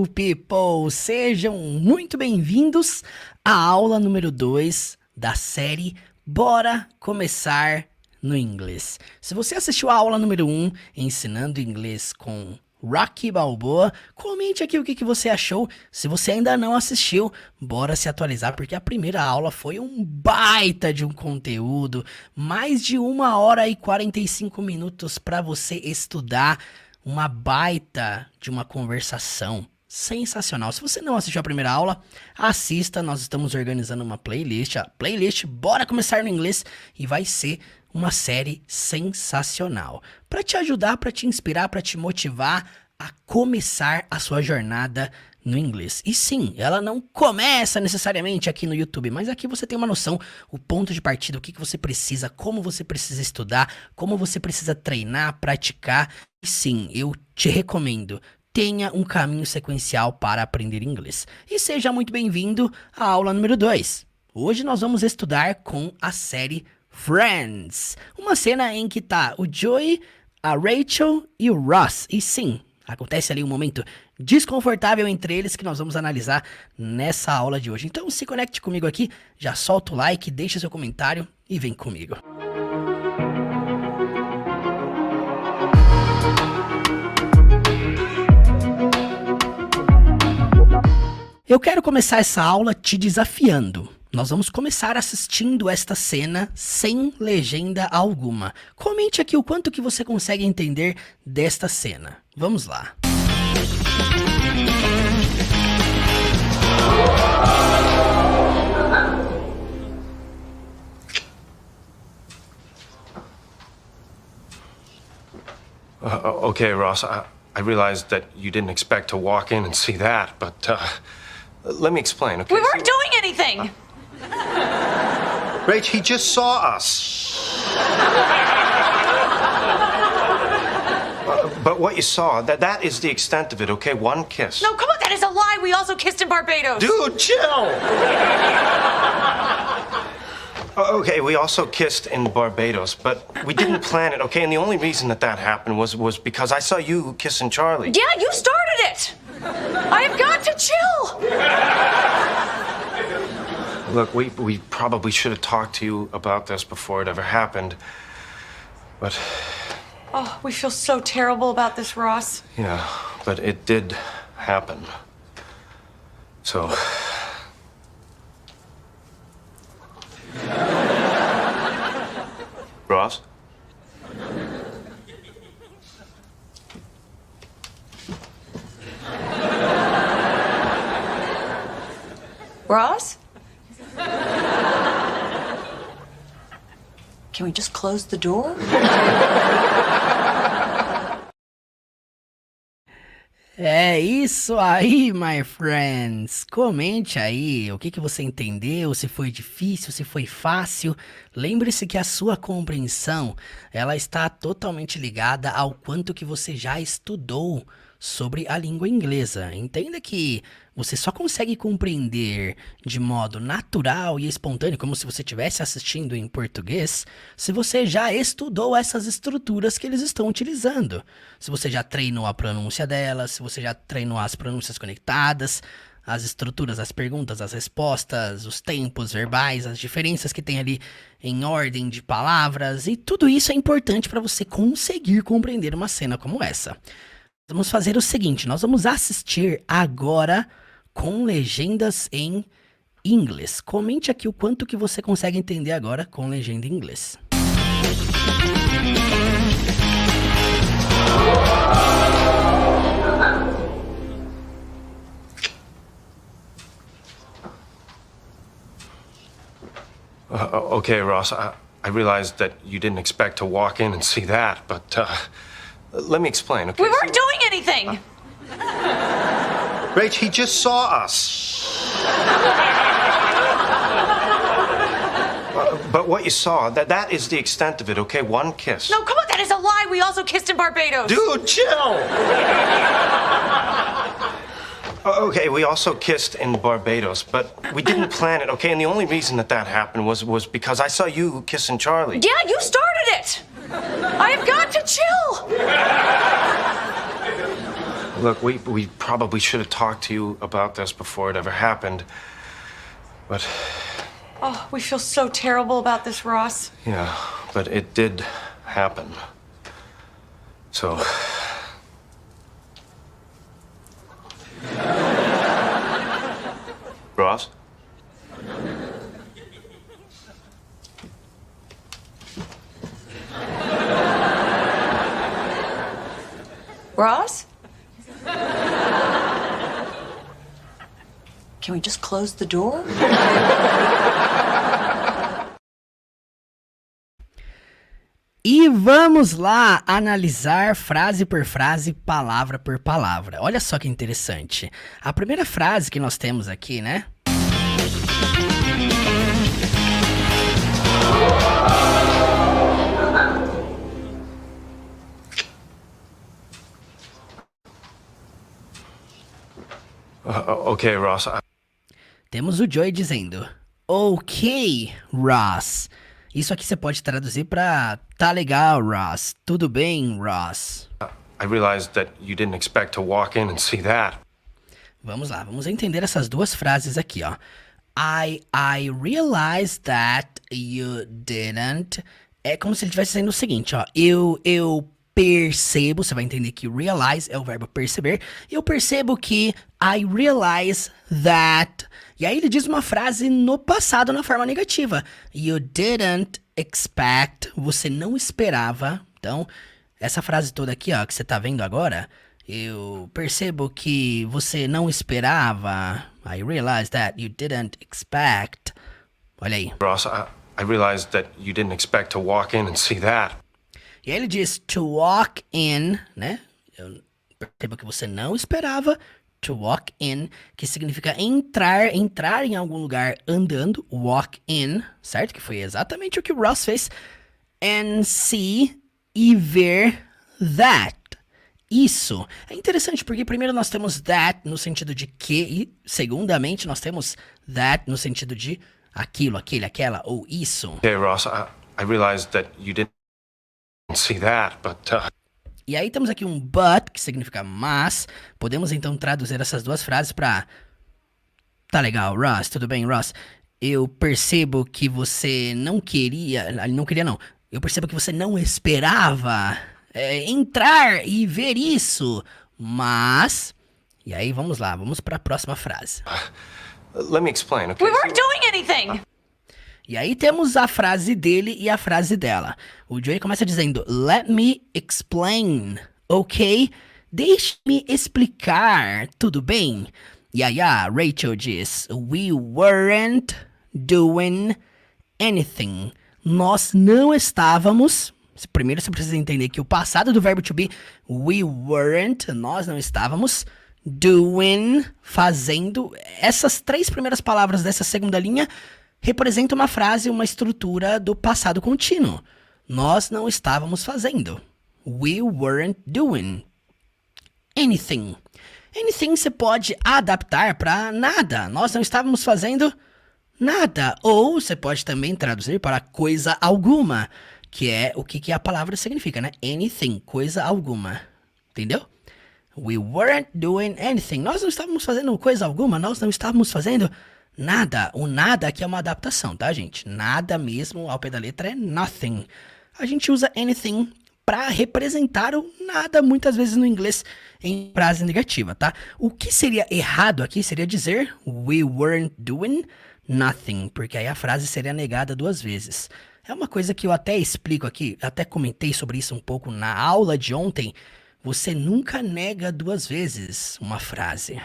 Hello, people! Sejam muito bem-vindos à aula número 2 da série Bora Começar no Inglês. Se você assistiu a aula número 1, Ensinando Inglês com Rocky Balboa, comente aqui o que você achou. Se você ainda não assistiu, bora se atualizar, porque a primeira aula foi um baita de um conteúdo, mais de 1h e 45 minutos para você estudar, uma baita de uma conversação sensacional. Se você não assistiu a primeira aula, assista, nós estamos organizando uma playlist, a playlist Bora Começar no Inglês, e vai ser uma série sensacional para te ajudar, para te inspirar, para te motivar a começar a sua jornada no inglês. E sim, ela não começa necessariamente aqui no YouTube, mas aqui você tem uma noção, o ponto de partida, o que você precisa, como você precisa estudar, como você precisa treinar, praticar. E sim, eu te recomendo, tenha um caminho sequencial para aprender inglês. E seja muito bem-vindo à aula número 2. Hoje nós vamos estudar com a série Friends, uma cena em que tá o Joey, a Rachel e o Ross. E sim, acontece ali um momento desconfortável entre eles que nós vamos analisar nessa aula de hoje. Então se conecte comigo aqui, já solta o like, deixa seu comentário e vem comigo. Eu quero começar essa aula te desafiando. Nós vamos começar assistindo esta cena sem legenda alguma. Comente aqui o quanto que você consegue entender desta cena. Vamos lá. Okay, Ross, I realized that you didn't expect to walk in and see that, but let me explain, okay? We weren't doing anything! Rach, he just saw us. But what you saw, that is the extent of it, okay? One kiss. No, come on, that is a lie. We also kissed in Barbados. Dude, chill! Okay, we also kissed in Barbados, but we didn't plan it, okay? And the only reason that happened was because I saw you kissing Charlie. Yeah, you started it. I have got to chill. Look, we probably should have talked to you about this before it ever happened, but... Oh, we feel so terrible about this, Ross. Yeah, but it did happen. So... Ross? Ross? Can we just close the door? É isso aí, my friends. Comente aí o que você entendeu, se foi difícil, se foi fácil. Lembre-se que a sua compreensão, ela está totalmente ligada ao quanto que você já estudou sobre a língua inglesa. Entenda que você só consegue compreender de modo natural e espontâneo, como se você estivesse assistindo em português, se você já estudou essas estruturas que eles estão utilizando. Se você já treinou a pronúncia delas, se você já treinou as pronúncias conectadas, as estruturas, as perguntas, as respostas, os tempos verbais, as diferenças que tem ali em ordem de palavras, e tudo isso é importante para você conseguir compreender uma cena como essa. Vamos fazer o seguinte, nós vamos assistir agora com legendas em inglês. Comente aqui o quanto que você consegue entender agora com legenda em inglês. Okay, Ross, I realized that you didn't expect to walk in and see that, but let me explain, okay? We weren't doing anything. Rach, he just saw us. But what you saw, that is the extent of it, okay? One kiss. No, come on, that is a lie. We also kissed in Barbados. Dude, chill! Okay, we also kissed in Barbados, but we didn't plan it, okay? And the only reason that happened was because I saw you kissing Charlie. Yeah, you started it. I have got to chill. Look, we probably should have talked to you about this before it ever happened. But, Oh, we feel so terrible about this, Ross. yeah, but it did happen. So, Ross? Ross? Can we just close the door? E vamos lá analisar frase por frase, palavra por palavra. Olha só que interessante. A primeira frase que nós temos aqui, né? Okay, Ross. Temos o Joey dizendo: Ok, Ross. Isso aqui você pode traduzir pra tá legal, Ross. Tudo bem, Ross. I realized that you didn't expect to walk in and see that. Vamos lá, vamos entender essas duas frases aqui, ó. I realized that you didn't. É como se ele estivesse dizendo o seguinte, ó. Eu percebo, você vai entender que realize é o verbo perceber. Eu percebo que I realize that. E aí ele diz uma frase no passado na forma negativa. You didn't expect. Você não esperava. Então, essa frase toda aqui, ó, que você tá vendo agora. Eu percebo que você não esperava. I realized that you didn't expect. Olha aí. Ross, I realized that you didn't expect to walk in and see that. E aí ele diz to walk in, né? Eu percebo que você não esperava. To walk in, que significa entrar em algum lugar andando. Walk in, certo? Que foi exatamente o que o Ross fez. And see, e ver that. Isso. É interessante porque primeiro nós temos that no sentido de que e segundamente nós temos that no sentido de aquilo, aquele, aquela ou isso. Okay, Ross, I realized that you didn't see that, but... E aí temos aqui um but, que significa mas. Podemos então traduzir essas duas frases para tá legal, Ross, tudo bem, Ross? Eu percebo que você não queria... Não queria, não. Eu percebo que você não esperava entrar e ver isso, mas... E aí vamos lá, vamos para a próxima frase. Let me explain, okay? We weren't doing anything. E aí temos a frase dele e a frase dela. O Joey começa dizendo, let me explain, ok? Deixe-me explicar, tudo bem? E aí a Rachel diz, we weren't doing anything. Nós não estávamos... Primeiro você precisa entender que o passado do verbo to be, we weren't, nós não estávamos, doing, fazendo. Essas três primeiras palavras dessa segunda linha representam uma frase, uma estrutura do passado contínuo. Nós não estávamos fazendo. We weren't doing anything. Anything você pode adaptar para nada. Nós não estávamos fazendo nada. Ou você pode também traduzir para coisa alguma. Que é o que a palavra significa, né? Anything, coisa alguma. Entendeu? We weren't doing anything. Nós não estávamos fazendo coisa alguma, nós não estávamos fazendo nada. O nada aqui é uma adaptação, tá, gente? Nada mesmo, ao pé da letra, é nothing. A gente usa anything para representar o nada, muitas vezes no inglês, em frase negativa, tá? O que seria errado aqui seria dizer we weren't doing nothing, porque aí a frase seria negada duas vezes. É uma coisa que eu até explico aqui, até comentei sobre isso um pouco na aula de ontem. Você nunca nega duas vezes uma frase.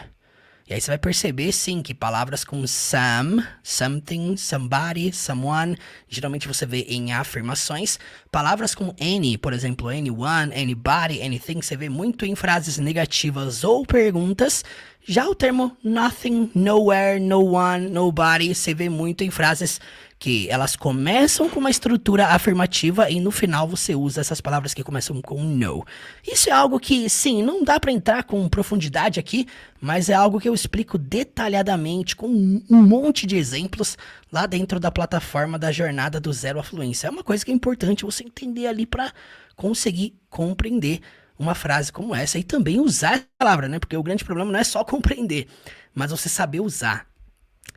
E aí você vai perceber, sim, que palavras com some, something, somebody, someone, geralmente você vê em afirmações. Palavras com any, por exemplo, anyone, anybody, anything, você vê muito em frases negativas ou perguntas. Já o termo nothing, nowhere, no one, nobody, você vê muito em frases que elas começam com uma estrutura afirmativa e no final você usa essas palavras que começam com no. Isso é algo que, sim, não dá para entrar com profundidade aqui, mas é algo que eu explico detalhadamente com um monte de exemplos lá dentro da plataforma da Jornada do Zero à Fluência. É uma coisa que é importante você entender ali para conseguir compreender uma frase como essa e também usar a palavra, né? Porque o grande problema não é só compreender, mas você saber usar.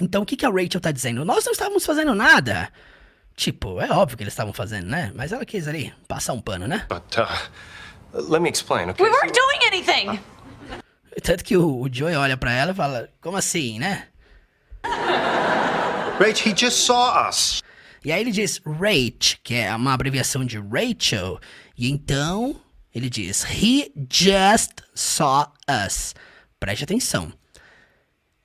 Então, o que a Rachel tá dizendo? Nós não estávamos fazendo nada. Tipo, é óbvio que eles estavam fazendo, né? Mas ela quis ali passar um pano, né? But, let me explain, okay? We weren't doing anything. Tanto que o Joey olha pra ela e fala, como assim, né? Rach, he just saw us. E aí ele diz Rach, que é uma abreviação de Rachel. E então ele diz he just saw us. Preste atenção.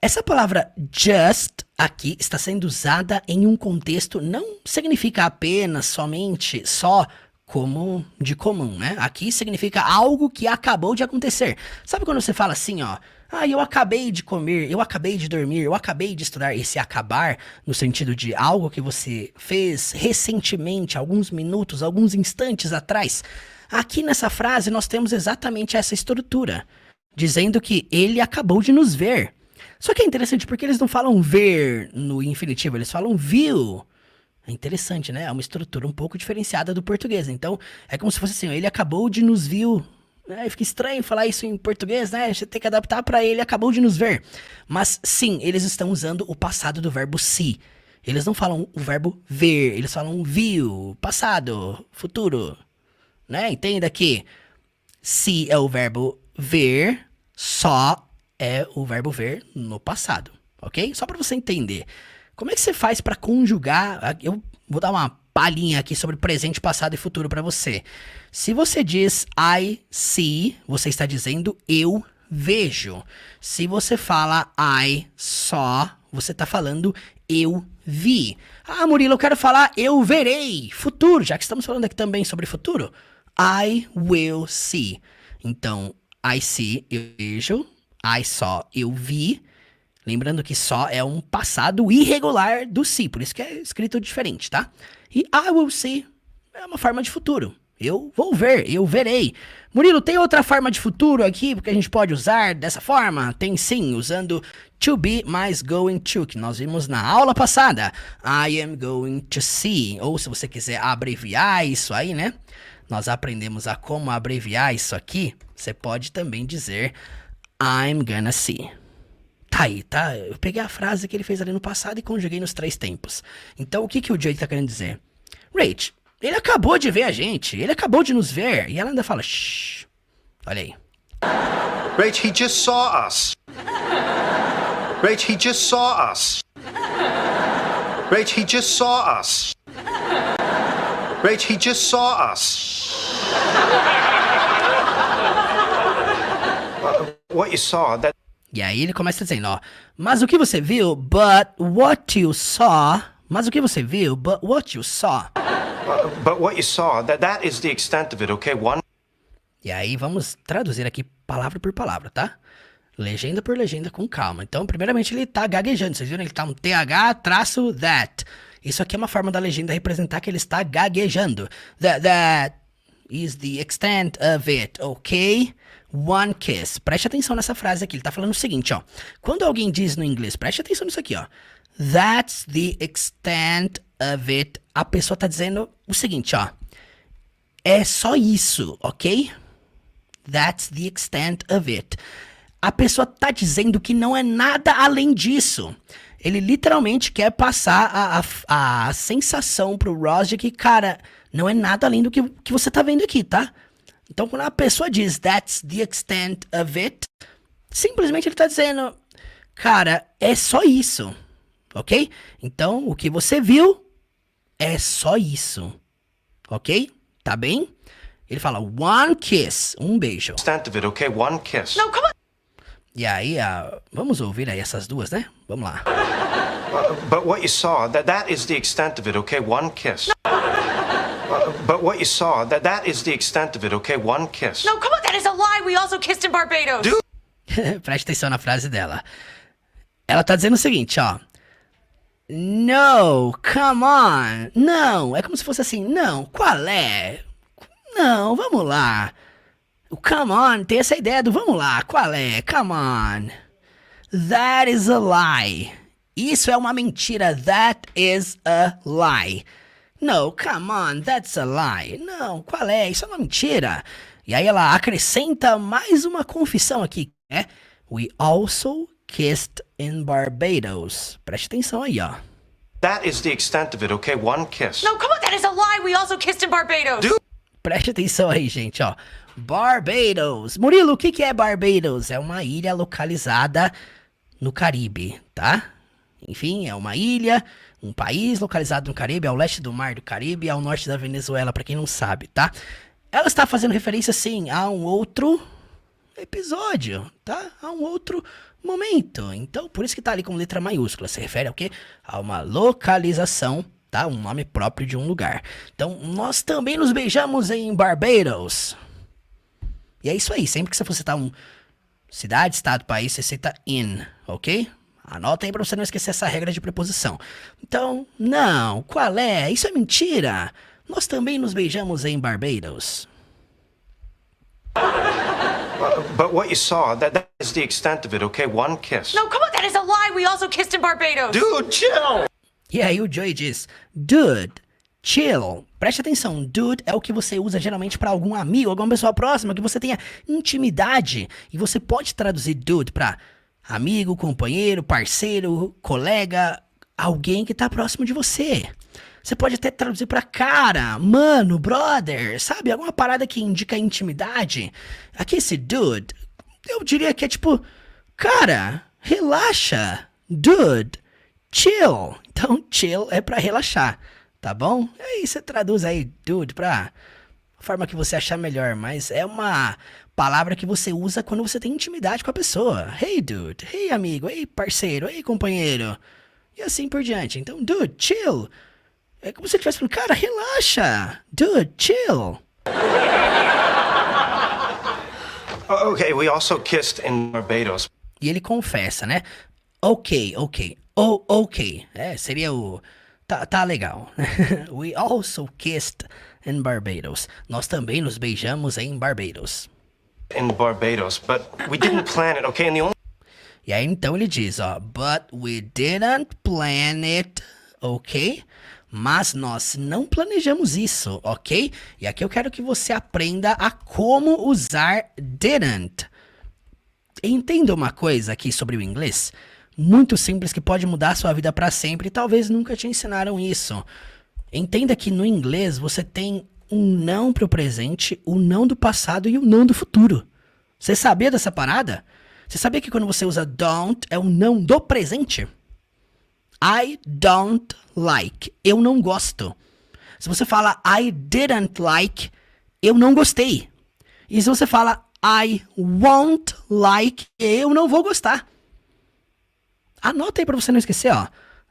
Essa palavra just aqui está sendo usada em um contexto não significa apenas, somente, só como de comum, né? Aqui significa algo que acabou de acontecer. Sabe quando você fala assim, ó? Ah, eu acabei de comer, eu acabei de dormir, eu acabei de estudar. Esse acabar no sentido de algo que você fez recentemente, alguns minutos, alguns instantes atrás. Aqui nessa frase nós temos exatamente essa estrutura, dizendo que ele acabou de nos ver. Só que é interessante porque eles não falam ver no infinitivo, eles falam viu. É interessante, né? É uma estrutura um pouco diferenciada do português. Então, é como se fosse assim, ele acabou de nos viu. Fica estranho falar isso em português, né? Você tem que adaptar para ele acabou de nos ver. Mas sim, eles estão usando o passado do verbo see. Eles não falam o verbo ver, eles falam viu, passado, futuro. Né? Entenda que see é o verbo ver, só é o verbo ver no passado, ok? Só para você entender. Como é que você faz para conjugar? Eu vou dar uma palhinha aqui sobre presente, passado e futuro para você. Se você diz I see, você está dizendo eu vejo. Se você fala I saw, você está falando eu vi. Ah, Murilo, eu quero falar eu verei, futuro, já que estamos falando aqui também sobre futuro. I will see. Então, I see, eu vejo. I saw, eu vi. Lembrando que só é um passado irregular do see, por isso que é escrito diferente, tá? E I will see é uma forma de futuro. Eu vou ver, eu verei. Murilo, tem outra forma de futuro aqui porque a gente pode usar dessa forma? Tem sim, usando to be mais going to, que nós vimos na aula passada. I am going to see. Ou se você quiser abreviar isso aí, né? Nós aprendemos a como abreviar isso aqui. Você pode também dizer I'm gonna see. Tá aí, tá? Eu peguei a frase que ele fez ali no passado e conjuguei nos 3 tempos. Então, o que o Joey tá querendo dizer? Rach, ele acabou de ver a gente. Ele acabou de nos ver. E ela ainda fala, shh. Olha aí. Rach, he just saw us. Rach, he just saw us. Rach, he just saw us. Rach, he just saw us. What you saw, that... E aí ele começa dizendo, ó. Mas o que você viu, but what you saw... Mas o que você viu, but what you saw... But what you saw, that is the extent of it, okay? One... E aí vamos traduzir aqui palavra por palavra, tá? Legenda por legenda com calma. Então, primeiramente ele tá gaguejando. Vocês viram? Ele tá um TH traço that. Isso aqui é uma forma da legenda representar que ele está gaguejando. That is the extent of it, ok? One kiss. Preste atenção nessa frase aqui. Ele tá falando o seguinte, ó. Quando alguém diz no inglês, preste atenção nisso aqui, ó. That's the extent of it. A pessoa tá dizendo o seguinte, ó. É só isso, ok? That's the extent of it. A pessoa tá dizendo que não é nada além disso. Ele literalmente quer passar a sensação pro Ross de que, cara, não é nada além do que você tá vendo aqui, tá? Então, quando a pessoa diz that's the extent of it, simplesmente ele tá dizendo, cara, é só isso, ok? Então, o que você viu é só isso, ok? Tá bem? Ele fala one kiss, um beijo. Extent of it, okay? One kiss. No, come on. E aí, vamos ouvir aí essas duas, né? Vamos lá. But what you saw, that is the extent of it, okay? One kiss. But what you saw, that is the extent of it, okay? One kiss. No, come on. That is a lie. We also kissed in Barbados. Dude. Preste atenção na frase dela. Ela tá dizendo o seguinte, ó. No, come on. Não, é como se fosse assim, não, qual é? Não, vamos lá. O come on tem essa ideia do vamos lá, qual é? Come on. That is a lie. Isso é uma mentira. That is a lie. No, come on, that's a lie. Não, qual é? Isso é uma mentira. E aí ela acrescenta mais uma confissão aqui, né? We also kissed in Barbados. Preste atenção aí, ó. That is the extent of it, okay? One kiss. No, come on, that is a lie. We also kissed in Barbados. Dude. Preste atenção aí, gente, ó. Barbados. Murilo, o que é Barbados? É uma ilha localizada no Caribe, tá? Enfim, é uma ilha, um país localizado no Caribe, ao leste do Mar do Caribe e ao norte da Venezuela, pra quem não sabe, tá? Ela está fazendo referência, sim, a um outro episódio, tá? A um outro momento. Então, por isso que tá ali com letra maiúscula. Se refere ao quê? A uma localização, tá? Um nome próprio de um lugar. Então, nós também nos beijamos em Barbados. E é isso aí. Sempre que você for citar um cidade, estado, país, você cita in, ok? Anota aí pra você não esquecer essa regra de preposição. Então, não. Qual é? Isso é mentira. Nós também nos beijamos em Barbados. But what you saw, that is the extent of it, okay? One kiss. No, come on, that is a lie. We also kissed in Barbados. Dude, chill! E aí o Joey diz, dude, chill. Preste atenção, dude é o que você usa geralmente pra algum amigo, alguma pessoa próxima, que você tenha intimidade. E você pode traduzir dude pra amigo, companheiro, parceiro, colega, alguém que tá próximo de você. Você pode até traduzir pra cara, mano, brother, sabe? Alguma parada que indica intimidade. Aqui esse dude, eu diria que é tipo, cara, relaxa, dude, chill. Então, chill é pra relaxar, tá bom? Aí você traduz aí, dude, pra forma que você achar melhor, mas é uma palavra que você usa quando você tem intimidade com a pessoa. Hey, dude, hey, amigo, hey, parceiro, hey, companheiro. E assim por diante. Então, dude, chill. É como se você estivesse falando, cara, relaxa. Dude, chill. Okay, we also kissed in Barbados. E ele confessa, né? Ok. Oh, ok. É, seria o... Tá legal. We also kissed in Barbados. Nós também nos beijamos em Barbados. In Barbados, but we didn't plan it, okay? And the only... E aí então ele diz, ó, but we didn't plan it, ok? Mas nós não planejamos isso, ok? E aqui eu quero que você aprenda a como usar didn't. Entenda uma coisa aqui sobre o inglês, muito simples que pode mudar a sua vida para sempre e talvez nunca te ensinaram isso. Entenda que no inglês você tem um não pro presente, o não do passado e o não do futuro. Você sabia dessa parada? Você sabia que quando você usa don't é o não do presente? I don't like. Eu não gosto. Se você fala I didn't like, eu não gostei. E se você fala I won't like, eu não vou gostar. Anota aí pra você não esquecer, ó.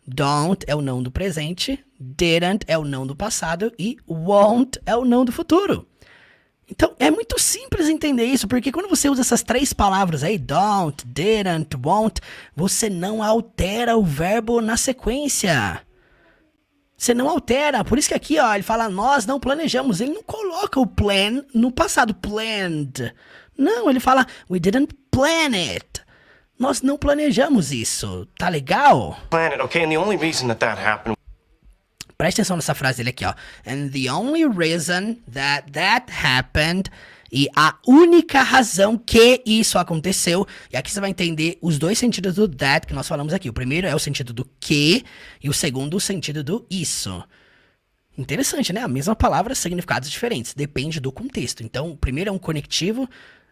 Don't é o não do presente, didn't é o não do passado e won't é o não do futuro. Então, é muito simples entender isso, porque quando você usa essas três palavras aí, don't, didn't, won't, você não altera o verbo na sequência. Você não altera, por isso que aqui, ó, ele fala, nós não planejamos, ele não coloca o plan no passado, planned. Não, ele fala, we didn't plan it. Nós não planejamos isso, tá legal? Plan it, okay? And the only reason that happened... Presta atenção nessa frase dele aqui, ó. And the only reason that happened... E a única razão que isso aconteceu... E aqui você vai entender os dois sentidos do that que nós falamos aqui. O primeiro é o sentido do que... E o segundo, o sentido do isso. Interessante, né? A mesma palavra, significados diferentes. Depende do contexto. Então, o primeiro é um conectivo.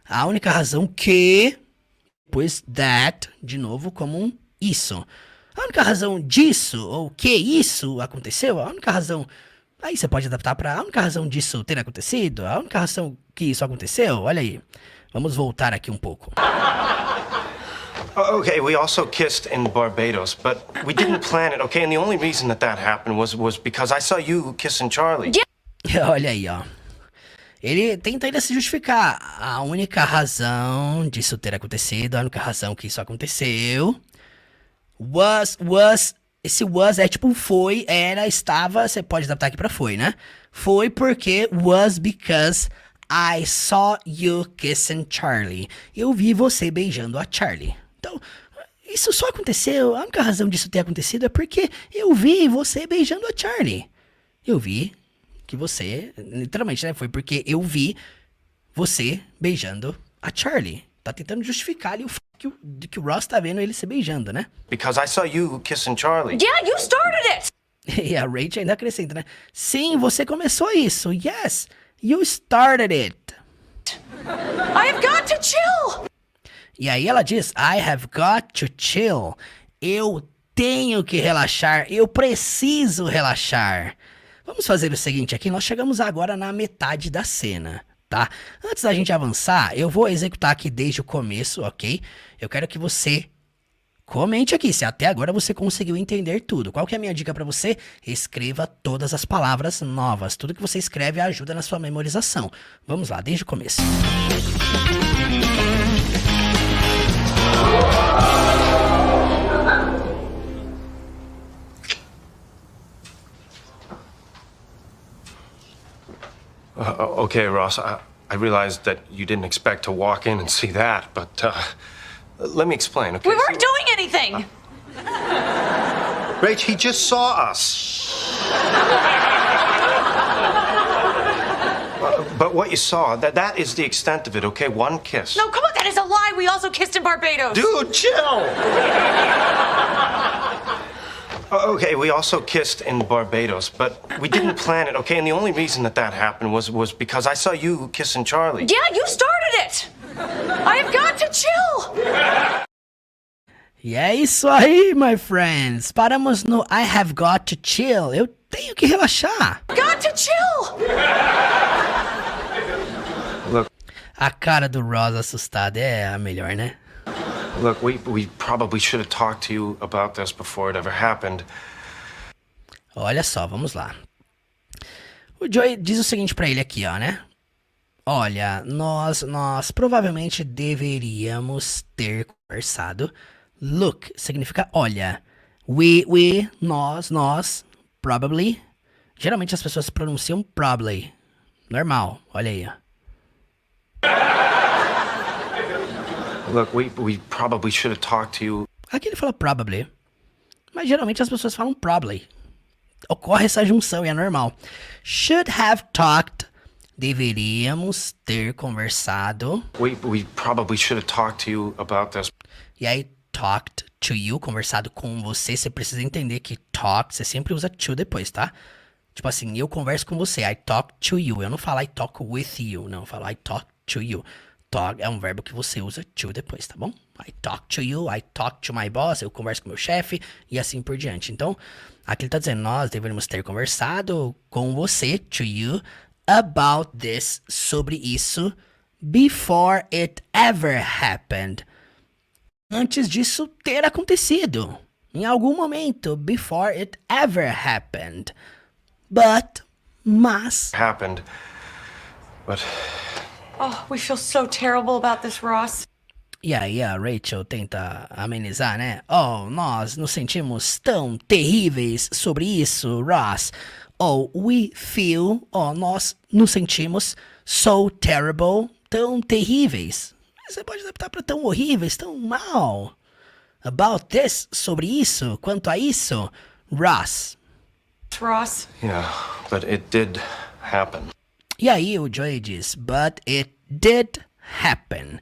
A única razão que... Depois that, de novo, como um isso. A única razão disso, ou que isso aconteceu, a única razão... Aí você pode adaptar para a única razão disso ter acontecido, a única razão que isso aconteceu, olha aí. Vamos voltar aqui um pouco. Okay, we also kissed in Barbados, but we didn't plan it, okay? And the only reason that happened was because I saw you kissing Charlie. Olha aí, ó. Ele tenta ainda se justificar. A única razão disso ter acontecido, a única razão que isso aconteceu... Esse was é tipo foi, era, estava, você pode adaptar aqui pra foi, né? Foi porque was because I saw you kissing Charlie. Eu vi você beijando a Charlie. Então, isso só aconteceu, a única razão disso ter acontecido é porque eu vi você beijando a Charlie. eu vi que você, literalmente, né? Foi porque eu vi você beijando a Charlie. Tá tentando justificar ali o fato que o Ross tá vendo ele se beijando, né? Because I saw you kissing Charlie. Yeah, you started it! E a Rachel ainda acrescenta, né? Sim, você começou isso. Yes, you started it. I have got to chill! E aí ela diz, I have got to chill. Eu tenho que relaxar, eu preciso relaxar. Vamos fazer o seguinte aqui, nós chegamos agora na metade da cena, tá? Antes da gente avançar, eu vou executar aqui desde o começo, ok? Eu quero que você comente aqui se até agora você conseguiu entender tudo. Qual que é a minha dica pra você? Escreva todas as palavras novas. Tudo que você escreve ajuda na sua memorização. Vamos lá, desde o começo. Okay, Ross, I realized that you didn't expect to walk in and see that, but let me explain, okay? We weren't doing anything! Rach, he just saw us. But what you saw, that is the extent of it, okay? One kiss. No, come on, that is a lie. We also kissed in Barbados. Dude, chill! Okay, we also kissed in Barbados, but we didn't plan it, okay? And the only reason that happened was because I saw you kissing Charlie. Yeah, you started it! I have got to chill! E é isso aí, my friends. Paramos no I have got to chill. Eu tenho que relaxar. Got to chill! Look, A cara do Ross assustado é a melhor, né? look, we probably should have talked to you about this before it ever happened. Olha só, vamos lá. O Joey diz o seguinte pra ele aqui, ó, né? Olha, nós provavelmente deveríamos ter conversado. Look significa olha. Nós, probably. Geralmente as pessoas pronunciam probably. Normal, olha aí, ó. Look, we probably should have talked to you. Aqui ele fala probably. Mas geralmente as pessoas falam probably. Ocorre essa junção e é normal. Should have talked. Deveríamos ter conversado. We probably should have talked to you about this. E aí, talked to you, conversado com você. Você precisa entender que talk, você sempre usa to depois, tá? Tipo assim, eu converso com você. I talk to you. Eu não falo I talk with you. Não, eu falo I talk to you. Talk é um verbo que você usa to depois, tá bom? I talk to you, I talk to my boss, eu converso com meu chefe e assim por diante. Então, aqui ele tá dizendo, nós deveríamos ter conversado com você, to you, about this, sobre isso, before it ever happened. Antes disso ter acontecido. Em algum momento, before it ever happened. Mas... Happened. But... Oh, we feel so terrible about this, Ross. E aí a Rachel tenta amenizar, né? Oh, nós nos sentimos tão terríveis sobre isso, Ross. Oh, we feel, nós nos sentimos so terrible, tão terríveis. Você pode adaptar para tão horríveis, tão mal. About this, sobre isso, quanto a isso, Ross. Ross. Yeah, but it did happen. E aí o Joey diz, but it did happen.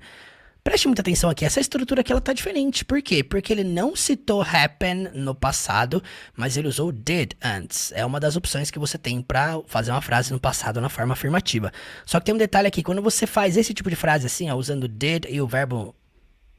Preste muita atenção aqui, essa estrutura aqui ela tá diferente. Por quê? Porque ele não citou happen no passado, mas ele usou did antes. É uma das opções que você tem pra fazer uma frase no passado na forma afirmativa. Só que tem um detalhe aqui, quando você faz esse tipo de frase assim, ó, usando did e o verbo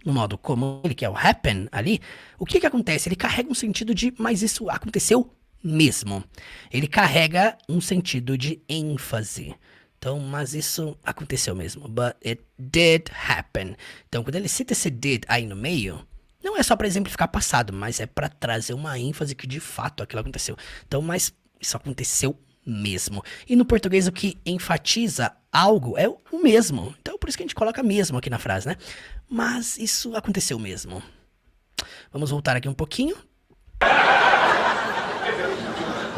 no modo comum, que é o happen ali, o que acontece? Ele carrega um sentido de, mas isso aconteceu mesmo. Ele carrega um sentido de ênfase. Então, mas isso aconteceu mesmo. But it did happen. Então, quando ele cita esse did aí no meio, não é só para exemplificar passado, mas é para trazer uma ênfase que de fato aquilo aconteceu. Então, mas isso aconteceu mesmo. E no português o que enfatiza algo é o mesmo. Então, por isso que a gente coloca mesmo aqui na frase, né? Mas isso aconteceu mesmo. Vamos voltar aqui um pouquinho.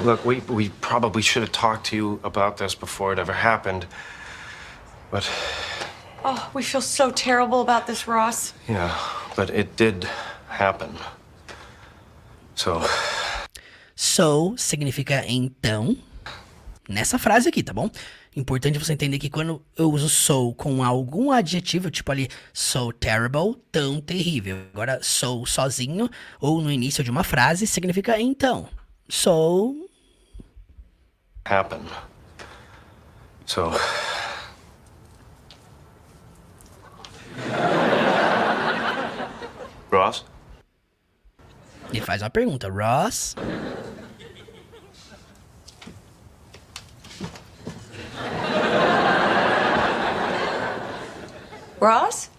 Look, we probably should have talked to you about this before it ever happened. But... Oh, we feel so terrible about this, Ross. Yeah, but it did happen. So So significa então. nessa frase aqui, tá bom? Importante você entender que quando eu uso so com algum adjetivo, tipo ali, so terrible, tão terrível. Agora, so sozinho, ou no início de uma frase, significa então. So... happen. So... Ross? Ele faz uma pergunta. Ross? Ross?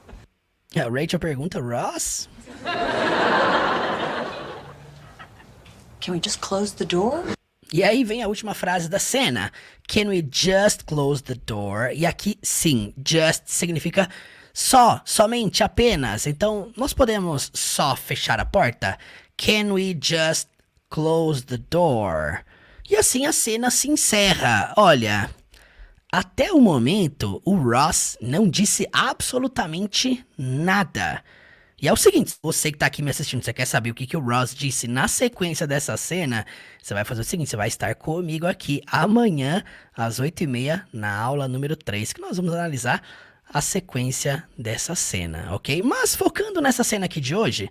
A Rachel pergunta, Ross? Can we just close the door? E aí vem a última frase da cena. Can we just close the door? E aqui, sim, just significa só, somente, apenas. Então, nós podemos só fechar a porta? Can we just close the door? E assim a cena se encerra. Olha, até o momento, o Ross não disse absolutamente nada. E é o seguinte, você que tá aqui me assistindo, você quer saber o que o Ross disse na sequência dessa cena? Você vai fazer o seguinte, você vai estar comigo aqui amanhã, às 8h30, na aula número 3, que nós vamos analisar a sequência dessa cena, ok? Mas focando nessa cena aqui de hoje,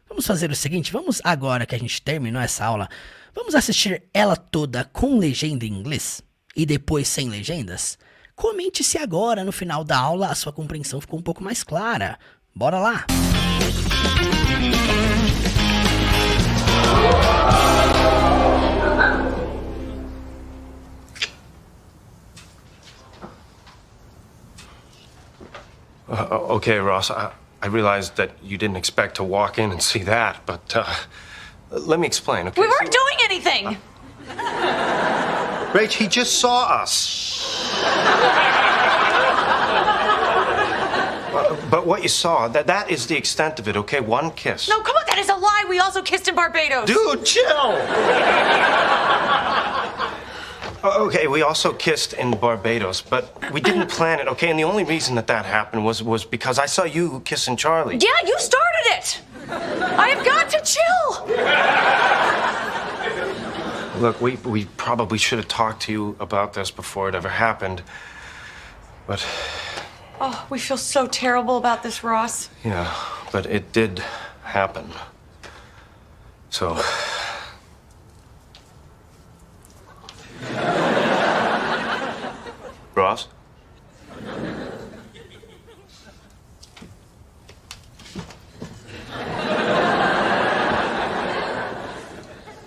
vamos fazer o seguinte, vamos agora que a gente terminou essa aula, vamos assistir ela toda com legenda em inglês e depois sem legendas? Comente se agora, no final da aula, a sua compreensão ficou um pouco mais clara. Bora lá! Okay, Ross, I realized that you didn't expect to walk in and see that, but let me explain, okay? We weren't doing anything! Rach, he just saw us. But what you saw, that is the extent of it, okay? One kiss. No, come on, that is a lie. We also kissed in Barbados. Dude, chill! Okay, we also kissed in Barbados, but we didn't plan it, okay? And the only reason that happened was because I saw you kissing Charlie. Yeah, you started it. I have got to chill. Look, we probably should have talked to you about this before it ever happened, but... Oh, we feel so terrible about this, Ross. Yeah, but it did happen. So... Ross?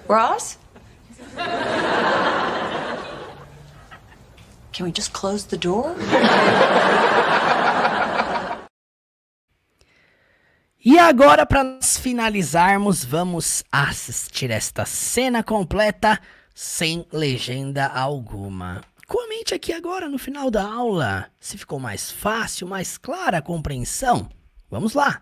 Ross? Can we just close the door? E agora, para nós finalizarmos, vamos assistir esta cena completa sem legenda alguma. Comente aqui agora no final da aula se ficou mais fácil, mais clara a compreensão. Vamos lá!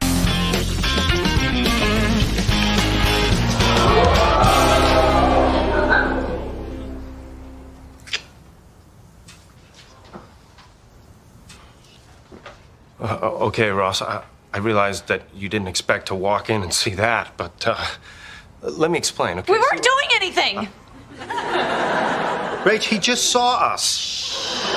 Okay, Ross, I realized that you didn't expect to walk in and see that, but let me explain, okay? We weren't doing anything! Rach, he just saw us.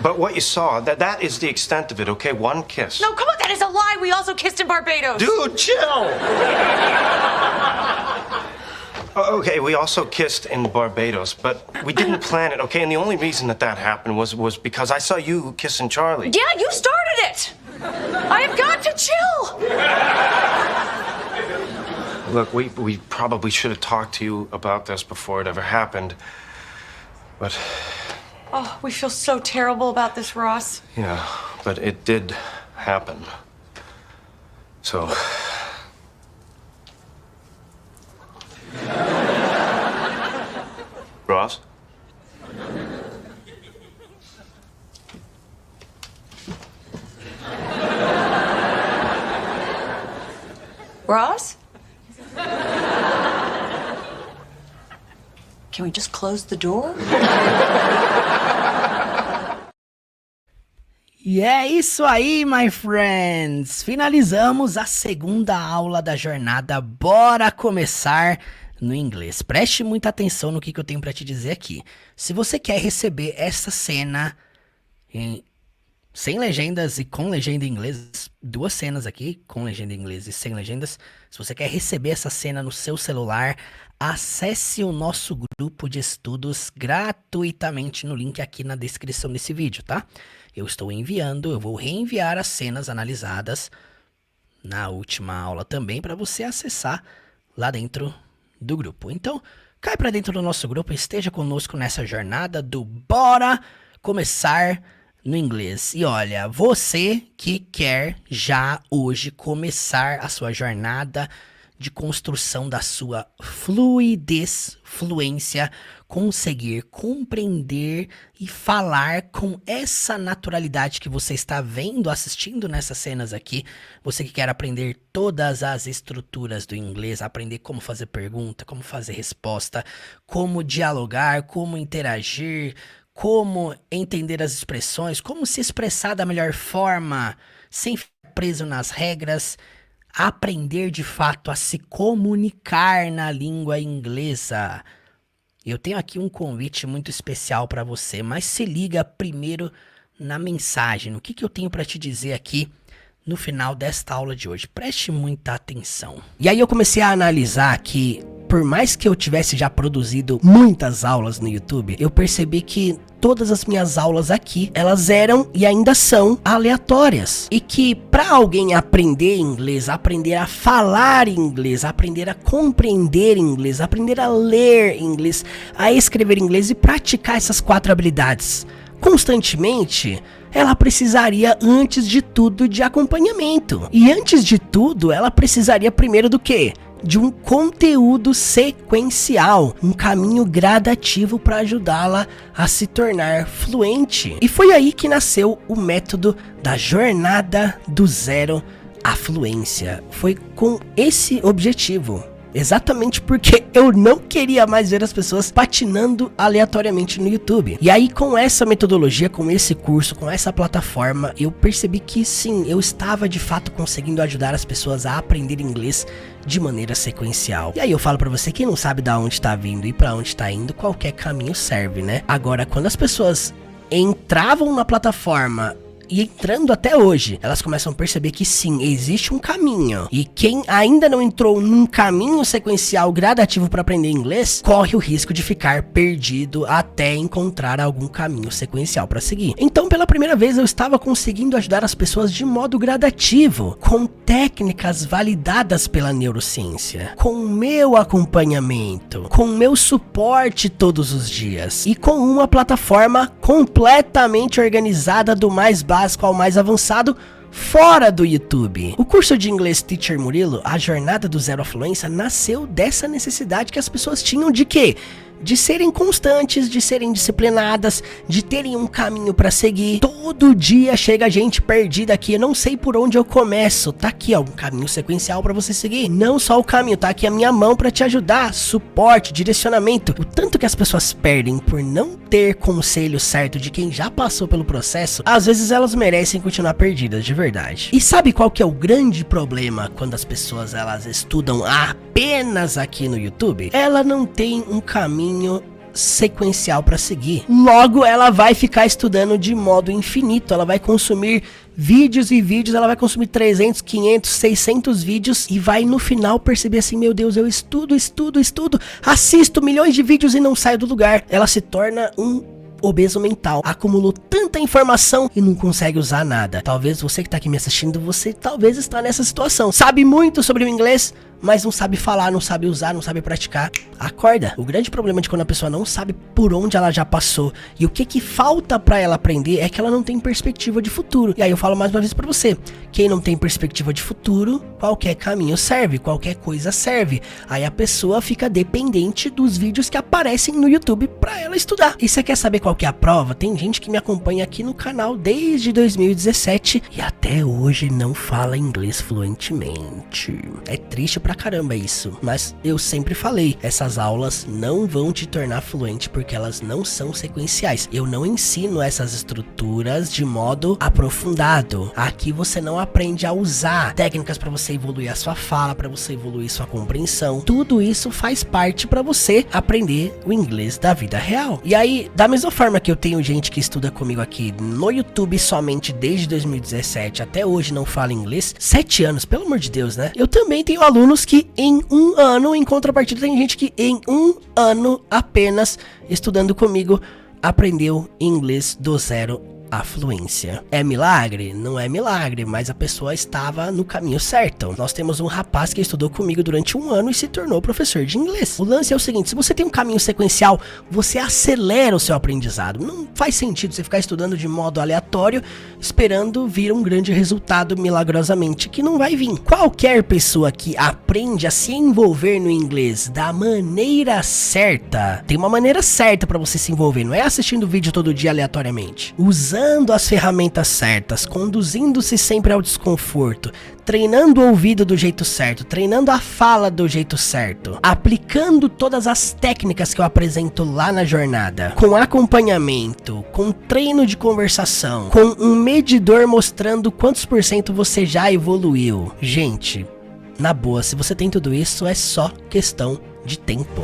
But what you saw, that is the extent of it, okay? One kiss. No, come on, that is a lie. We also kissed in Barbados. Dude, chill! Okay, we also kissed in Barbados, but we didn't plan it, okay? And the only reason that happened was because I saw you kissing Charlie. Yeah, you started it. I have got to chill. Look, we probably should have talked to you about this before it ever happened, but... Oh, we feel so terrible about this, Ross. Yeah, but it did happen. So... Ross? Ross? Can we just close the door? E é isso aí, my friends! Finalizamos a segunda aula da jornada Bora Começar no inglês. Preste muita atenção no que eu tenho para te dizer aqui. Se você quer receber essa cena sem legendas e com legenda em inglês, 2 cenas aqui, com legenda em inglês e sem legendas. Se você quer receber essa cena no seu celular, acesse o nosso grupo de estudos gratuitamente no link aqui na descrição desse vídeo, tá? Eu vou reenviar as cenas analisadas na última aula também para você acessar lá dentro do grupo. Então, cai para dentro do nosso grupo e esteja conosco nessa jornada do Bora Começar no Inglês. E olha, você que quer já hoje começar a sua jornada de construção da sua fluidez, fluência, conseguir compreender e falar com essa naturalidade que você está vendo, assistindo nessas cenas aqui. Você que quer aprender todas as estruturas do inglês, aprender como fazer pergunta, como fazer resposta, como dialogar, como interagir, como entender as expressões, como se expressar da melhor forma, sem ficar preso nas regras, aprender de fato a se comunicar na língua inglesa. Eu tenho aqui um convite muito especial para você, mas se liga primeiro na mensagem, no que eu tenho para te dizer aqui no final desta aula de hoje. Preste muita atenção. E aí eu comecei a analisar que, por mais que eu tivesse já produzido muitas aulas no YouTube, eu percebi que todas as minhas aulas aqui, elas eram e ainda são aleatórias. E que para alguém aprender inglês, aprender a falar inglês, aprender a compreender inglês, aprender a ler inglês, a escrever inglês e praticar essas 4 habilidades constantemente, ela precisaria, antes de tudo, de acompanhamento. E antes de tudo, ela precisaria primeiro do quê? De um conteúdo sequencial, um caminho gradativo para ajudá-la a se tornar fluente. E foi aí que nasceu o método da jornada do zero à fluência. Foi com esse objetivo. Exatamente porque eu não queria mais ver as pessoas patinando aleatoriamente no YouTube. E aí, com essa metodologia, com esse curso, com essa plataforma, eu percebi que sim, eu estava de fato conseguindo ajudar as pessoas a aprender inglês de maneira sequencial. E aí eu falo pra você, quem não sabe da onde tá vindo e pra onde tá indo, qualquer caminho serve, né? Agora, quando as pessoas entravam na plataforma e entrando até hoje, elas começam a perceber que sim, existe um caminho. E quem ainda não entrou num caminho sequencial gradativo para aprender inglês, corre o risco de ficar perdido até encontrar algum caminho sequencial para seguir. Então, pela primeira vez, eu estava conseguindo ajudar as pessoas de modo gradativo, com técnicas validadas pela neurociência, com meu acompanhamento, com meu suporte todos os dias e com uma plataforma completamente organizada do mais básico ao mais avançado fora do YouTube. O curso de inglês Teacher Murilo, a jornada do zero à fluência, nasceu dessa necessidade que as pessoas tinham de quê? De serem constantes, de serem disciplinadas, de terem um caminho pra seguir. Todo dia chega gente perdida aqui, eu não sei por onde eu começo. Tá aqui, ó, um caminho sequencial pra você seguir. Não só o caminho, tá aqui a minha mão pra te ajudar, suporte, direcionamento. O tanto que as pessoas perdem por não ter conselho certo de quem já passou pelo processo, às vezes elas merecem continuar perdidas, de verdade. E sabe qual que é o grande problema quando as pessoas elas estudam apenas aqui no YouTube? Ela não tem um caminho sequencial para seguir. Logo, ela vai ficar estudando de modo infinito. Ela vai consumir vídeos e vídeos. Ela vai consumir 300, 500, 600 vídeos e vai no final perceber assim, meu Deus, eu estudo, assisto milhões de vídeos e não saio do lugar. Ela se torna um obeso mental, acumulou tanta informação e não consegue usar nada. Talvez você que tá aqui me assistindo, você talvez está nessa situação. Sabe muito sobre o inglês, mas não sabe falar, não sabe usar, não sabe praticar. Acorda. O grande problema de quando a pessoa não sabe por onde ela já passou e o que falta pra ela aprender é que ela não tem perspectiva de futuro. E aí eu falo mais uma vez pra você, quem não tem perspectiva de futuro, qualquer caminho serve, qualquer coisa serve. Aí a pessoa fica dependente dos vídeos que aparecem no YouTube pra ela estudar. E você quer saber qual que é a prova? Tem gente que me acompanha aqui no canal desde 2017 e até hoje não fala inglês fluentemente. É triste pra pra caramba isso. Mas eu sempre falei, essas aulas não vão te tornar fluente porque elas não são sequenciais. Eu não ensino essas estruturas de modo aprofundado. Aqui você não aprende a usar técnicas pra você evoluir a sua fala, pra você evoluir sua compreensão. Tudo isso faz parte pra você aprender o inglês da vida real. E aí, da mesma forma que eu tenho gente que estuda comigo aqui no YouTube somente desde 2017 até hoje não fala inglês, 7 anos, pelo amor de Deus, né? Eu também tenho alunos que em 1 ano, em contrapartida, tem gente que em 1 ano apenas estudando comigo aprendeu inglês do zero à fluência. É milagre? Não é milagre, mas a pessoa estava no caminho certo. Nós temos um rapaz que estudou comigo durante 1 ano e se tornou professor de inglês. O lance é o seguinte, se você tem um caminho sequencial, você acelera o seu aprendizado. Não faz sentido você ficar estudando de modo aleatório, esperando vir um grande resultado milagrosamente, que não vai vir. Qualquer pessoa que aprende a se envolver no inglês da maneira certa, tem uma maneira certa para você se envolver, não é assistindo vídeo todo dia aleatoriamente. Usando as ferramentas certas, conduzindo-se sempre ao desconforto, treinando o ouvido do jeito certo, treinando a fala do jeito certo, aplicando todas as técnicas que eu apresento lá na jornada, com acompanhamento, com treino de conversação, com um medidor mostrando quantos % você já evoluiu. Gente, na boa, se você tem tudo isso, é só questão de tempo.